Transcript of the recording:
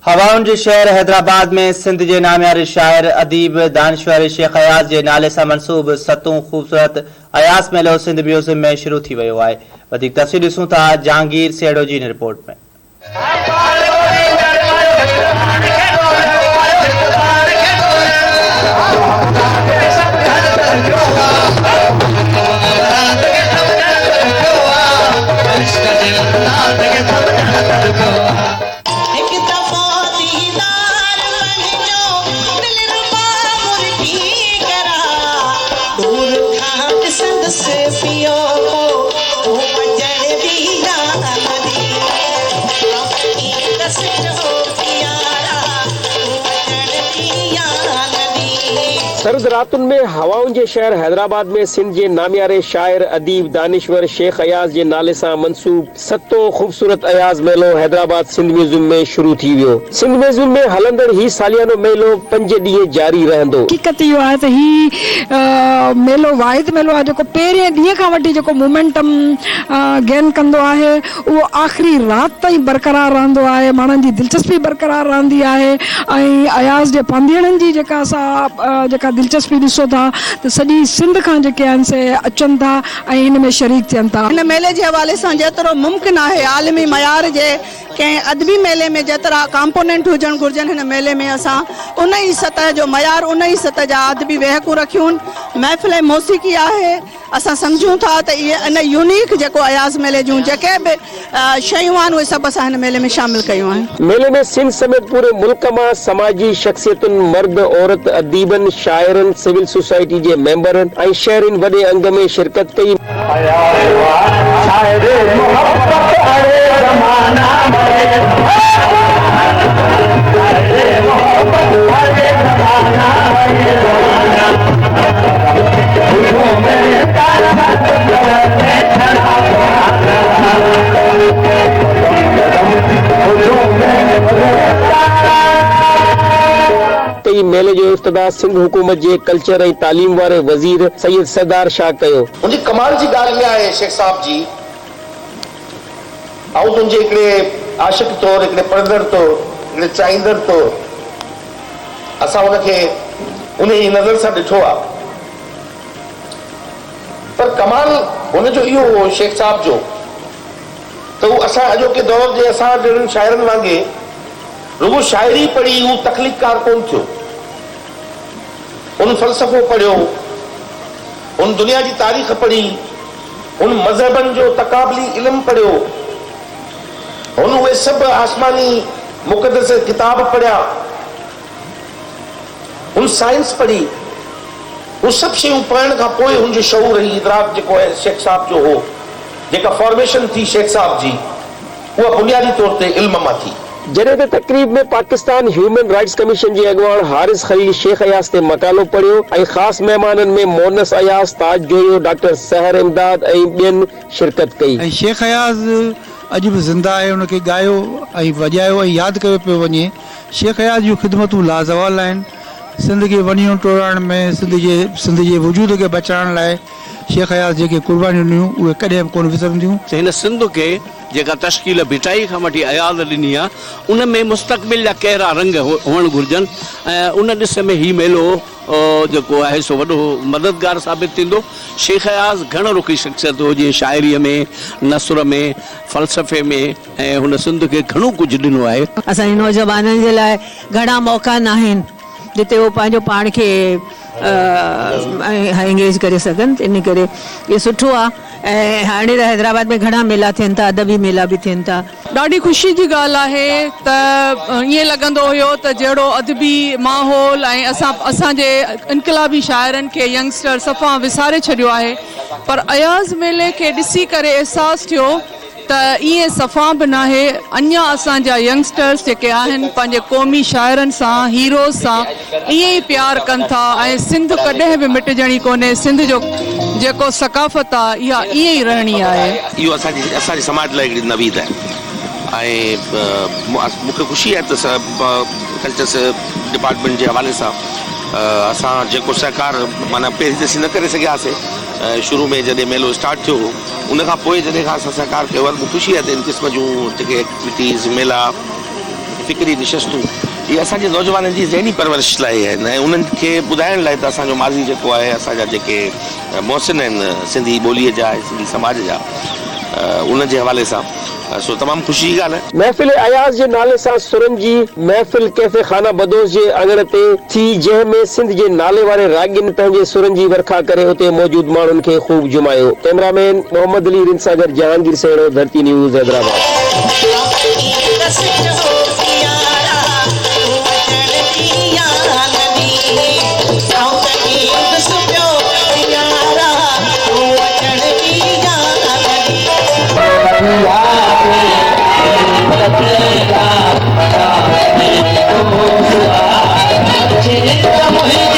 हवाउन जे शहर हैदराबाद में सिंध जे नामियार शाइर अदीब दानिश्वर शेख अयाज़ जे नाले सां मंसूब सतूं ख़ूबसूरत अयाज़ मेलो सिंध म्यूज़ियम में शुरू थी वियो आहे। वधीक तफ़सील ॾिसूं था जहांगीर सेड़ो जी रिपोर्ट में। सर्द रातुन में हवाउन जे शहर हैदराबाद में सिंध जे नामियारे शाइर अदीब दानिश्वर शेख अयाज़ जे नाले सां मंसूब सतो ख़ूबसूरत अयाज़ मेलो हैदराबाद सिंध म्यूज़ियम में शुरू थी वियो। सिंध म्यूज़ियम में हलंदड़ ही सालियानो मेलो 5 ॾींहं जारी रहंदो। हकीकत इहो आहे त ही मेलो वाहिद मेलो आहे जेको पहिरें ॾींहं खां वठी जेको मोमेंटम गेन कंदो आहे उहो आख़िरी राति ताईं बरक़रार रहंदो आहे। माण्हुनि जी दिलचस्पी बरक़रार रहंदी आहे ऐं अयाज़ जे पांधीड़नि जी जेका असां दिलचस्पी ॾिसो था त सॼी सिंध खां जेके आहिनि से अचनि था ऐं हिन में शरीक थियनि था। हिन मेले जे हवाले सां जेतिरो मुमकिन आहे आलमी मयार जे कंहिं अदबी मेले में जेतिरा कंपोनेंट हुजणु घुरिजनि हिन मेले में असां उन ई सतह जो मयार उन ई सतह जा अदबी वेहकूं रखियूं। महफ़िल मौसीक़ी आहे, असां सम्झूं था त इहे इन यूनिक जेको अयाज़ मेले जूं जेके बि शयूं आहिनि उहे सभु असां हिन मेले में शामिल कयूं आहिनि। मेले में सिंध समेत पूरे मुल्क मां समाजी शख्सियतुनि मर्द औरत अदीबनि शाइरनि सिविल सोसाइटी जे मेंबरनि ऐं शहरनि वॾे अंग में शिरकत कई। मेले जो इफ्तिताह सिंध हुकूमत जे कल्चर ऐं तालीम वारे वज़ीर सैयद सरदार शाह कयो। मुझे कमाल जी ॻाल्हि इहा आहे शेख साहब जी, ऐं तुंहिंजे हिकिड़े आशिक तौरु हिकिड़े पढ़ंदड़ तौरु हिकिड़े चाहींदड़ तौरु असां हुनखे उन ई नज़र सां ॾिठो आहे। पर कमाल हुनजो इहो हो शेख साहब जो त उहो असां अॼोके दौर जे असां जहिड़नि शाइरनि वांगुरु रुगो शाइरी पढ़ी हू तख़लीक़कार कोन थियो। उन फ़लसफ़ो पढ़ियो, उन दुनिया जी तारीख़ पढ़ी, उन मज़हबनि जो तक़ाबली इल्मु पढ़ियो, उन उहे सभु आसमानी मुक़दस किताब पढ़िया, उन साइंस पढ़ी। उहे सभु शयूं पढ़ण खां पोइ हुनजो शऊर ऐं इदराक जेको आहे शेख साहब जो हो, जेका फॉर्मेशन थी शेख साहब जी, उहा बुनियादी तौर ते इल्म मां थी। जॾहिं त तक़रीब में पाकिस्तान ह्यूमन राइट्स कमीशन जे अॻुवाण हारिस खलील शेख अयाज़ ते मकालो पढ़ियो ऐं ख़ासि महिमाननि में मोनस अयाज़, ताज जोयो, डॉक्टर सहर इमदाद ऐं ॿियनि शिरकत कई। शेख अयाज़ अॼु बि ज़िंदा आहे, उनखे ॻायो ऐं वॼायो ऐं यादि कयो पियो वञे। शेख अयाज़ जूं ख़िदमतूं लाज़वाल आहिनि। सिंध खे वञण टोड़ण में सिंध जे वजूद खे बचाइण लाइ शेख अयाज़ जेके कुर्बानियूं ॾिनियूं उहे कॾहिं बि कोन विसरंदियूं। हिन सिंध खे जेका तश्कील भिटाई खां वठी अयाज़ ॾिनी आहे उन में मुस्तक़बिल जा कहिड़ा रंग हुअणु घुरिजनि ऐं उन ॾिस में ही मेलो जेको आहे सो वॾो मददगार साबित थींदो। शेख अयाज़ घणो रुखी शख़्सियत हो, जीअं शाइरीअ में, नसर में, फ़लसफ़े में, ऐं हुन सिंध खे घणो कुझु ॾिनो आहे। असांजे नौजवाननि जे लाइ घणा मौक़ा न आहिनि जिते उहो पंहिंजो पाण खे एंगेज करे सघनि। इन करे इहो सुठो आहे। ऐं हाणे त हैदराबाद में घणा मेला थियनि था, अदबी मेला बि थियनि था। ॾाढी ख़ुशी जी ॻाल्हि आहे त ईअं लॻंदो हुयो त जहिड़ो अदबी माहौल ऐं असांजे इनक़लाबी शाइरनि खे यंगस्टर सफ़ा विसारे छॾियो आहे, पर अयाज़ मेले खे ॾिसी करे अहसासु थियो त ईअं सफ़ा बि नाहे। अञा असांजा यंगस्टर्स जेके आहिनि पंहिंजे क़ौमी शाइरनि सां, हीरोज़ सां ईअं ई प्यार कनि था ऐं सिंध कॾहिं बि मिटजणी कोन्हे। सिंध जो जेको सकाफ़त आहे इहा ईअं ई रहणी आहे। इहो असांजे समाज लाइ हिकिड़ी नवीद आहे ऐं मूंखे ख़ुशी आहे त कल्चर्स डिपार्टमेंट जे हवाले सां असां जेको सहकार माना पहिरीं त असीं न करे सघियासीं। शुरू में जॾहिं मेलो स्टार्ट थियो उन खां पोइ जॾहिं खां असां सहकार कयो आहे, मूंखे ख़ुशी आहे त इन क़िस्म जूं जेके एक्टिविटीज़, मेला, फ़िक्री निशस्तूं ये असांजे नौजवाननि जी ज़हनी परवरिश लाइ आहिनि ऐं उन्हनि खे ॿुधाइण लाइ त असांजो माज़ी जेको आहे असांजा जेके मोहसिन आहिनि सिंधी ॿोलीअ जा ऐं सिंधी समाज जा उन जे हवाले सां सो तमामु ख़ुशी जी ॻाल्हि आहे। महफ़िल अयाज़ जे नाले सां सुरनि जी महफ़िल कैफ़े खाना बदोश जे अङण ते थी, जंहिंमें सिंध जे नाले वारे राॻियुनि पंहिंजे सुरनि जी वर्खा करे उते मौजूद माण्हुनि खे ख़ूब जुमायो। कैमरामैन मोहम्मद अली रिन सागर, जहांगीर सेड़ो, धरती न्यूज़, हैदराबाद। Yeah.